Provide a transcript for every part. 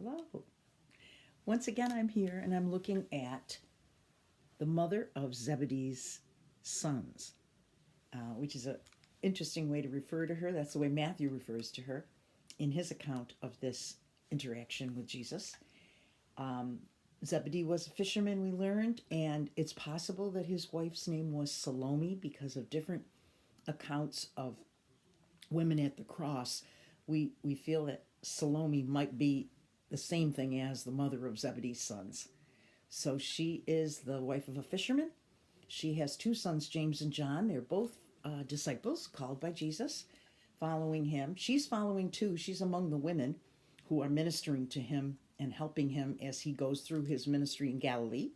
Hello. Once again, I'm here and I'm looking at the mother of Zebedee's sons, which is an interesting way to refer to her. That's the way Matthew refers to her in his account of this interaction with Jesus. Um, Zebedee was a fisherman, we learned, and it's possible that his wife's name was Salome because of different accounts of women at the cross. We feel that Salome might be the same thing as the mother of Zebedee's sons. So she is the wife of a fisherman. She has two sons, James and John. They're both disciples called by Jesus, following him. She's following too. She's among the women who are ministering to him and helping him as he goes through his ministry in Galilee.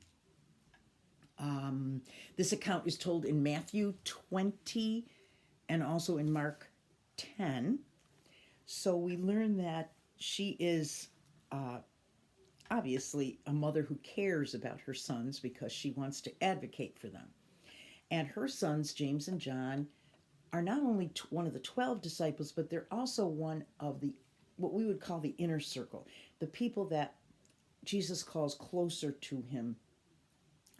This account is told in Matthew 20 and also in Mark 10. So we learn that she is obviously a mother who cares about her sons because she wants to advocate for them. And her sons, James and John, are not only one of the 12 disciples, but they're also one of the what we would call the inner circle. The people that Jesus calls closer to him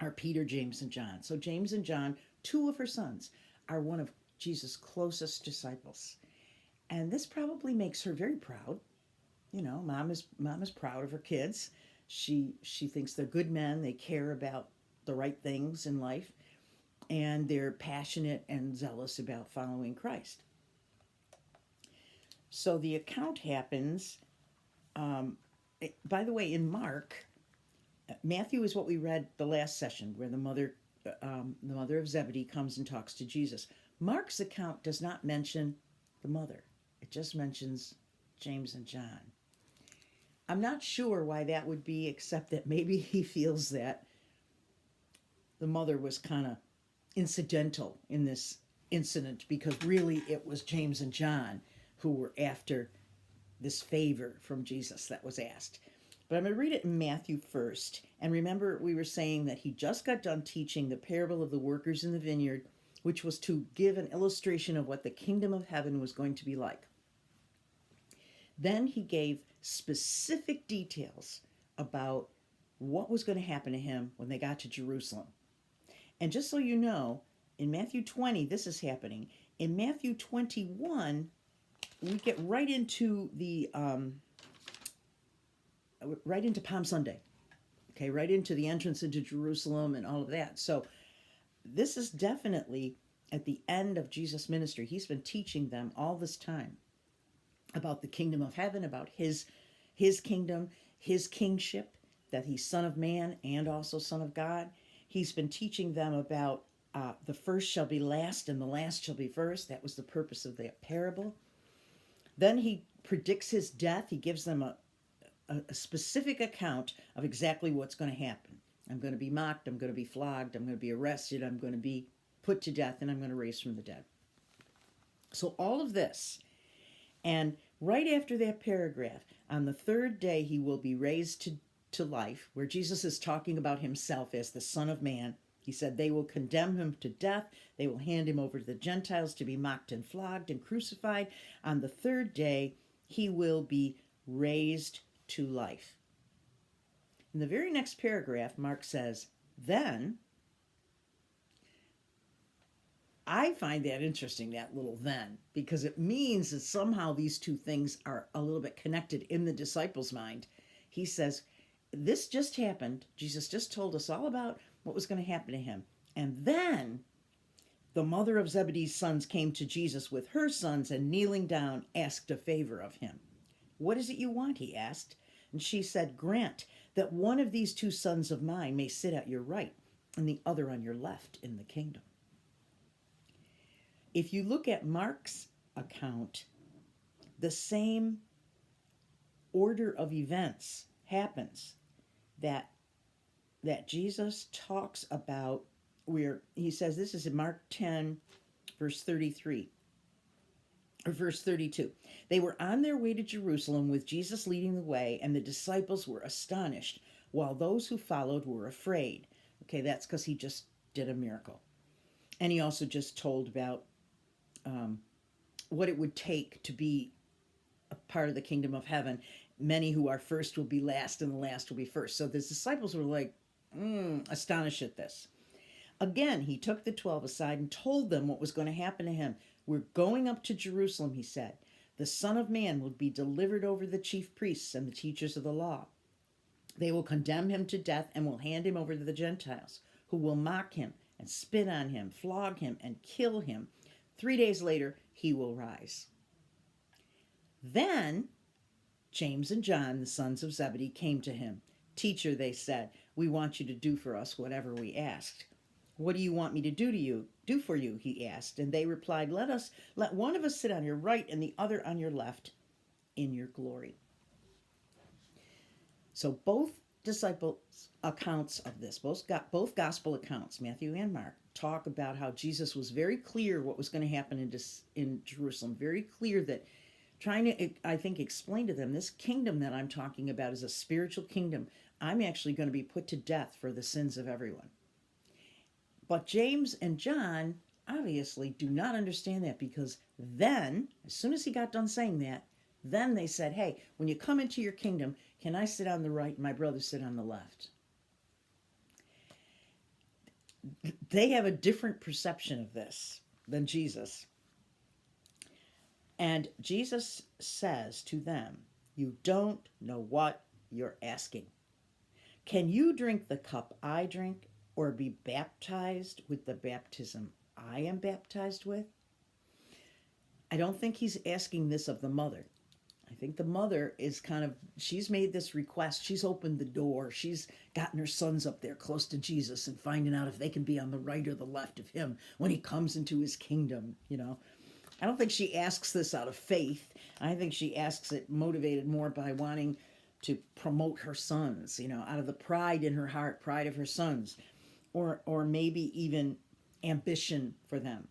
are Peter, James, and John. So James and John, two of her sons, are one of Jesus' closest disciples. And this probably makes her very proud. You know, mom is proud of her kids. She thinks they're good men. They care about the right things in life, and they're passionate and zealous about following Christ. So the account happens. By the way, in Mark, Matthew is what we read the last session, where the mother of Zebedee comes and talks to Jesus. Mark's account does not mention the mother. It just mentions James and John. I'm not sure why that would be, except that maybe he feels that the mother was kind of incidental in this incident because really it was James and John who were after this favor from Jesus that was asked. But I'm going to read it in Matthew first. And remember, we were saying that he just got done teaching the parable of the workers in the vineyard, which was to give an illustration of what the kingdom of heaven was going to be like. Then he gave specific details about what was going to happen to him when they got to Jerusalem. And just so you know, in Matthew 20, this is happening. In Matthew 21, we get right into right into Palm Sunday. Okay, right into the entrance into Jerusalem and all of that. So this is definitely at the end of Jesus' ministry. He's been teaching them all this time about the kingdom of heaven, about his kingdom, his kingship, that he's Son of Man and also Son of God. He's been teaching them about the first shall be last and the last shall be first. That was the purpose of that parable. Then he predicts his death. He gives them a specific account of exactly what's going to happen. I'm going to be mocked. I'm going to be flogged. I'm going to be arrested. I'm going to be put to death, and I'm going to raise from the dead. So all of this. And right after that paragraph, on the third day he will be raised to life, where Jesus is talking about himself as the Son of Man. He said they will condemn him to death. They will hand him over to the Gentiles to be mocked and flogged and crucified. On the third day, he will be raised to life. In the very next paragraph, Mark says, then, I find that interesting, that little then, because it means that somehow these two things are a little bit connected in the disciples' mind. He says, this just happened. Jesus just told us all about what was going to happen to him. And then the mother of Zebedee's sons came to Jesus with her sons and kneeling down asked a favor of him. What is it you want? He asked. And she said, grant that one of these two sons of mine may sit at your right and the other on your left in the kingdom. If you look at Mark's account, the same order of events happens that Jesus talks about, where he says, this is in Mark 10, verse 33, or verse 32. They were on their way to Jerusalem with Jesus leading the way, and the disciples were astonished, while those who followed were afraid. Okay, that's because he just did a miracle. And he also just told about what it would take to be a part of the kingdom of heaven. many who are first will be last, and the last will be first. So the disciples were like, astonished at this. Again, he took the 12 aside and told them what was going to happen to him. We're going up to Jerusalem, he said. The Son of Man will be delivered over to the chief priests and the teachers of the law. They will condemn him to death and will hand him over to the Gentiles, who will mock him and spit on him, flog him, and kill him. 3 days later, he will rise. Then James and John, the sons of Zebedee, came to him. Teacher, they said, we want you to do for us whatever we asked. What do you want me to do for you? He asked. And they replied, let one of us sit on your right and the other on your left in your glory. So both disciples' accounts of this, both gospel accounts, Matthew and Mark, talk about how Jesus was very clear what was going to happen in Jerusalem. Very clear that trying to, I think, explain to them, this kingdom that I'm talking about is a spiritual kingdom. I'm actually going to be put to death for the sins of everyone. But James and John obviously do not understand that, because then, as soon as he got done saying that, then they said, hey, when you come into your kingdom, can I sit on the right and my brother sit on the left? They have a different perception of this than Jesus. And Jesus says to them, you don't know what you're asking. Can you drink the cup I drink, or be baptized with the baptism I am baptized with? I don't think he's asking this of the mother. I think the mother is she's made this request. She's opened the door. She's gotten her sons up there close to Jesus and finding out if they can be on the right or the left of him when he comes into his kingdom, I don't think she asks this out of faith. I think she asks it motivated more by wanting to promote her sons, out of the pride in her heart, pride of her sons, or maybe even ambition for them.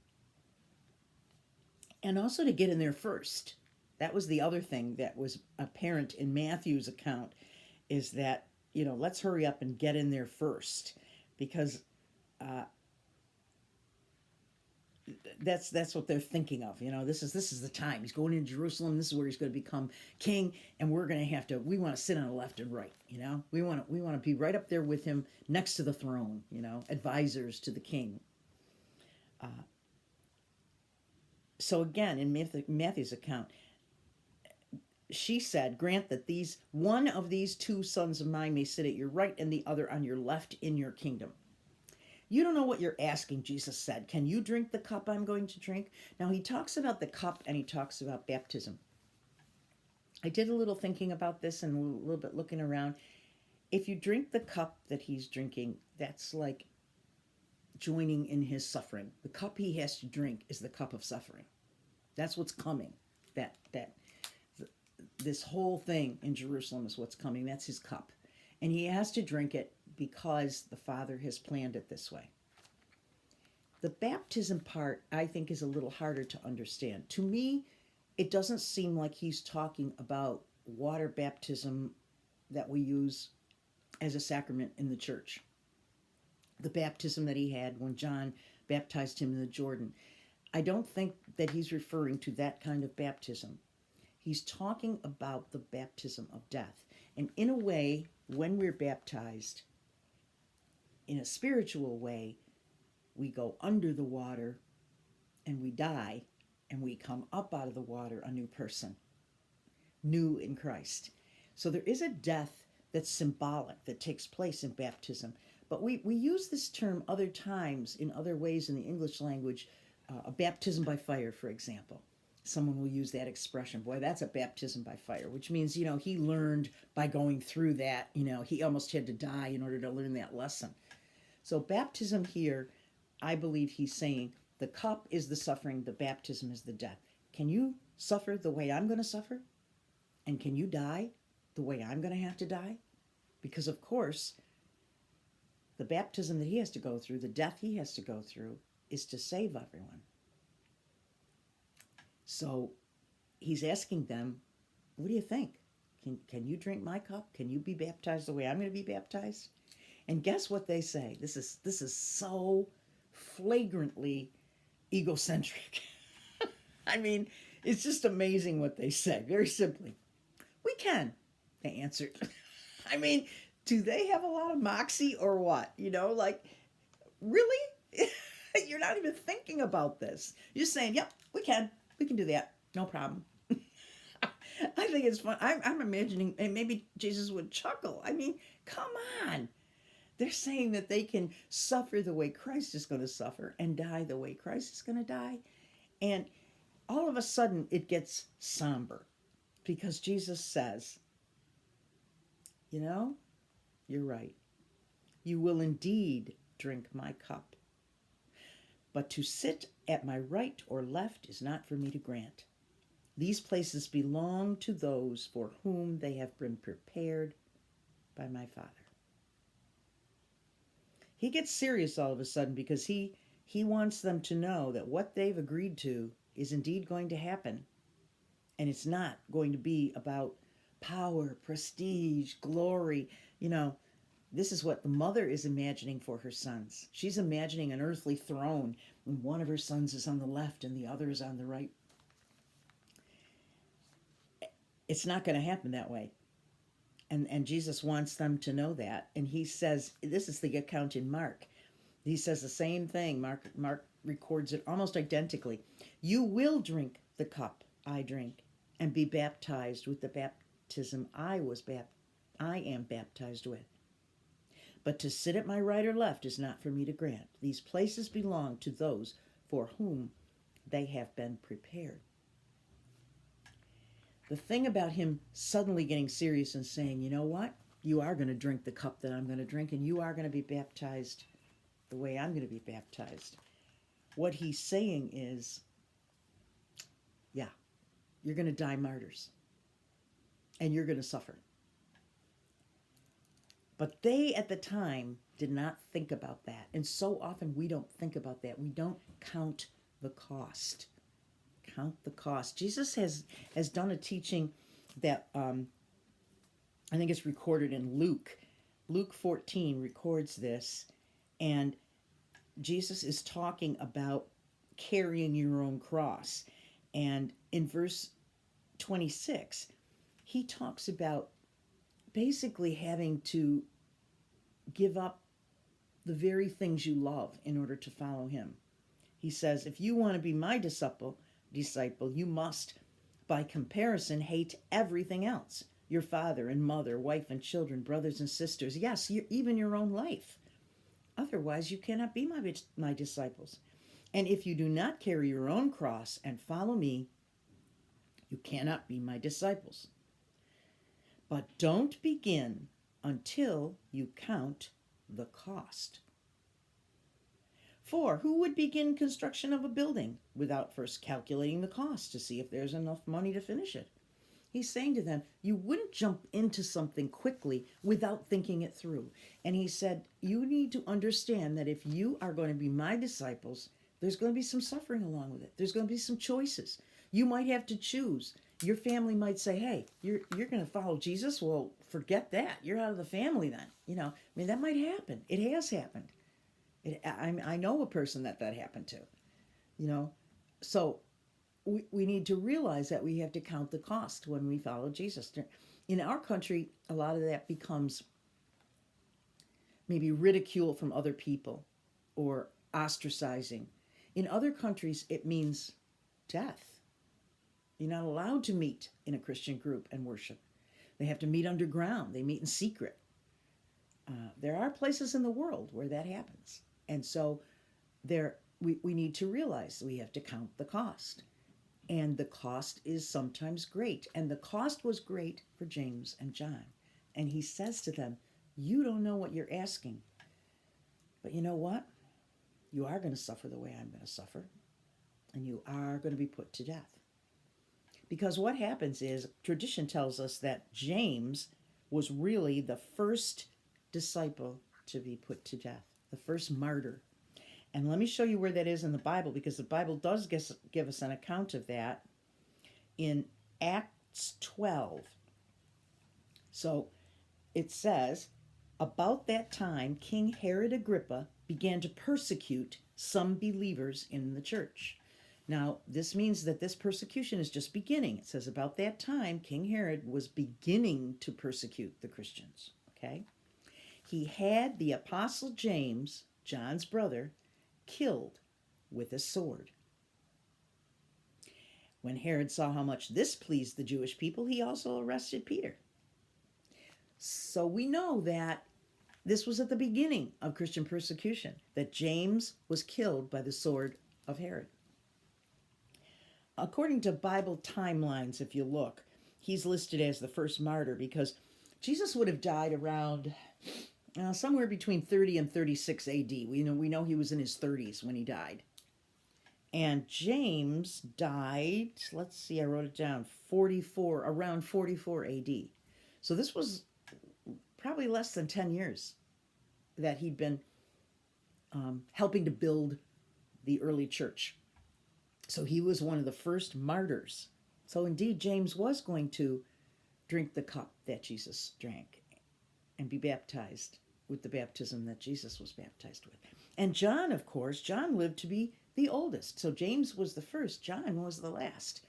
And also to get in there first. That was the other thing that was apparent in Matthew's account, is that, let's hurry up and get in there first, because that's what they're thinking of. This is the time. He's going into Jerusalem. This is where he's going to become king, and we want to sit on the left and right. We want to be right up there with him, next to the throne. Advisors to the king. So again, in Matthew's account, she said, grant that one of these two sons of mine may sit at your right and the other on your left in your kingdom. You don't know what you're asking, Jesus said. Can you drink the cup I'm going to drink? Now, he talks about the cup and he talks about baptism. I did a little thinking about this and a little bit looking around. If you drink the cup that he's drinking, that's like joining in his suffering. The cup he has to drink is the cup of suffering. That's what's coming. This whole thing in Jerusalem is what's coming. That's his cup. And he has to drink it because the Father has planned it this way. The baptism part, I think, is a little harder to understand. To me, it doesn't seem like he's talking about water baptism that we use as a sacrament in the church. The baptism that he had when John baptized him in the Jordan. I don't think that he's referring to that kind of baptism. He's talking about the baptism of death. And in a way, when we're baptized, in a spiritual way, we go under the water and we die, and we come up out of the water a new person, new in Christ. So there is a death that's symbolic that takes place in baptism. But we use this term other times in other ways in the English language, a baptism by fire, for example. Someone will use that expression, boy, that's a baptism by fire, which means, he learned by going through that, he almost had to die in order to learn that lesson. So baptism here, I believe he's saying the cup is the suffering, the baptism is the death. Can you suffer the way I'm going to suffer? And can you die the way I'm going to have to die? Because, of course, the baptism that he has to go through, the death he has to go through, is to save everyone. So he's asking them, what do you think? Can you drink my cup? Can you be baptized the way I'm going to be baptized? And guess what they say? This is so flagrantly egocentric. I mean, it's just amazing what they say. Very simply, we can. They answered. I mean, do they have a lot of moxie or what? Like, really? You're not even thinking about this. You're just saying, yep, we can. We can do that. No problem. I think it's fun. I'm imagining, and maybe Jesus would chuckle. I mean, come on. They're saying that they can suffer the way Christ is going to suffer and die the way Christ is going to die. And all of a sudden, it gets somber because Jesus says, you know, you're right. You will indeed drink my cup. But to sit at my right or left is not for me to grant. These places belong to those for whom they have been prepared by my Father. He gets serious all of a sudden because he wants them to know that what they've agreed to is indeed going to happen. And it's not going to be about power, prestige, glory. This is what the mother is imagining for her sons. She's imagining an earthly throne, and one of her sons is on the left and the other is on the right. It's not going to happen that way. And Jesus wants them to know that. And he says, this is the account in Mark. He says the same thing. Mark records it almost identically. You will drink the cup I drink and be baptized with the baptism I am baptized with. But to sit at my right or left is not for me to grant. These places belong to those for whom they have been prepared. The thing about him suddenly getting serious and saying, you know what? You are going to drink the cup that I'm going to drink, and you are going to be baptized the way I'm going to be baptized. What he's saying is, yeah, you're going to die martyrs, and you're going to suffer. But they at the time did not think about that. And so often we don't think about that. We don't count the cost. Count the cost. Jesus has done a teaching that I think it's recorded in Luke. Luke 14 records this. And Jesus is talking about carrying your own cross. And in verse 26, he talks about basically having to give up the very things you love in order to follow him. He says, if you want to be my disciple, you must, by comparison, hate everything else. Your father and mother, wife and children, brothers and sisters, yes, even your own life. Otherwise, you cannot be my disciples. And if you do not carry your own cross and follow me, you cannot be my disciples. But don't begin until you count the cost. For who would begin construction of a building without first calculating the cost to see if there's enough money to finish it? He's saying to them, you wouldn't jump into something quickly without thinking it through. And he said, you need to understand that if you are going to be my disciples, there's going to be some suffering along with it. There's going to be some choices. You might have to choose. Your family might say, hey, you're going to follow Jesus? Well, forget that. You're out of the family then. That might happen. It has happened. I know a person that happened to. So we need to realize that we have to count the cost when we follow Jesus. In our country, a lot of that becomes maybe ridicule from other people or ostracizing. In other countries, it means death. You're not allowed to meet in a Christian group and worship. They have to meet underground. They meet in secret. There are places in the world where that happens. And so we need to realize we have to count the cost. And the cost is sometimes great. And the cost was great for James and John. And he says to them, you don't know what you're asking. But you know what? You are going to suffer the way I'm going to suffer. And you are going to be put to death. Because what happens is, tradition tells us that James was really the first disciple to be put to death, the first martyr. And let me show you where that is in the Bible, because the Bible does give us an account of that in Acts 12. So it says, about that time, King Herod Agrippa began to persecute some believers in the church. Now, this means that this persecution is just beginning. It says about that time, King Herod was beginning to persecute the Christians. Okay? He had the Apostle James, John's brother, killed with a sword. When Herod saw how much this pleased the Jewish people, he also arrested Peter. So we know that this was at the beginning of Christian persecution, that James was killed by the sword of Herod. According to Bible timelines, if you look, he's listed as the first martyr because Jesus would have died around somewhere between 30 and 36 AD. We know he was in his 30s when he died. And James died, let's see, I wrote it down, around 44 AD. So this was probably less than 10 years that he'd been helping to build the early church. So he was one of the first martyrs. So indeed, James was going to drink the cup that Jesus drank and be baptized with the baptism that Jesus was baptized with. And John, of course, John lived to be the oldest. So James was the first, John was the last.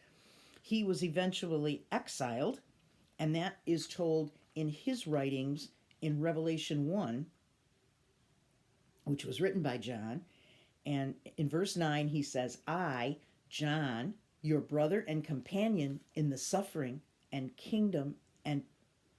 He was eventually exiled, and that is told in his writings in Revelation 1, which was written by John. And in verse 9, he says, I, John, your brother and companion in the suffering and kingdom and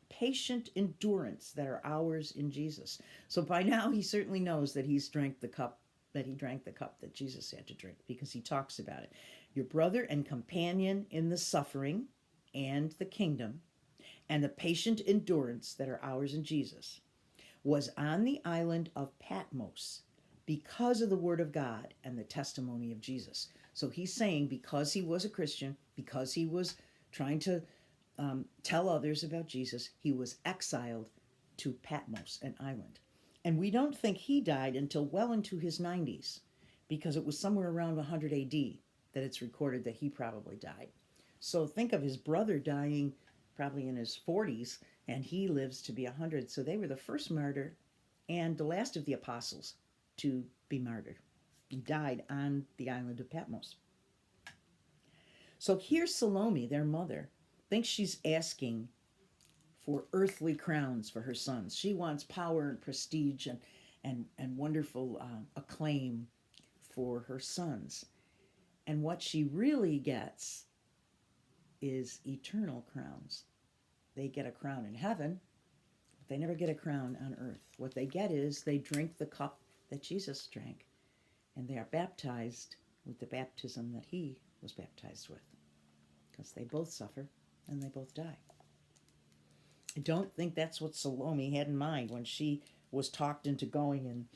patient endurance that are ours in Jesus. So by now he certainly knows that he drank the cup that Jesus had to drink, because he talks about it. Your brother and companion in the suffering and the kingdom and the patient endurance that are ours in Jesus was on the island of Patmos because of the word of God and the testimony of Jesus. So he's saying because he was a Christian, because he was trying to tell others about Jesus, he was exiled to Patmos, an island. And we don't think he died until well into his 90s, because it was somewhere around 100 AD that it's recorded that he probably died. So think of his brother dying probably in his 40s, and he lives to be 100. So they were the first martyr and the last of the apostles to be martyred. He died on the island of Patmos. So here's Salome, their mother, thinks she's asking for earthly crowns for her sons. She wants power and prestige and wonderful acclaim for her sons. And what she really gets is eternal crowns. They get a crown in heaven, but they never get a crown on earth. What they get is they drink the cup that Jesus drank, and they are baptized with the baptism that he was baptized with, because they both suffer and they both die. I don't think that's what Salome had in mind when she was talked into going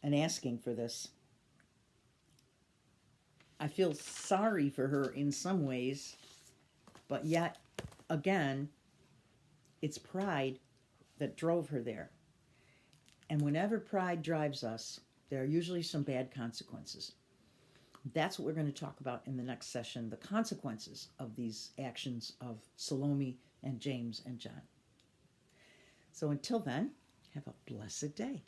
and asking for this. I feel sorry for her in some ways, but yet, again, it's pride that drove her there. And whenever pride drives us, there are usually some bad consequences. That's what we're going to talk about in the next session, the consequences of these actions of Salome and James and John. So until then, have a blessed day.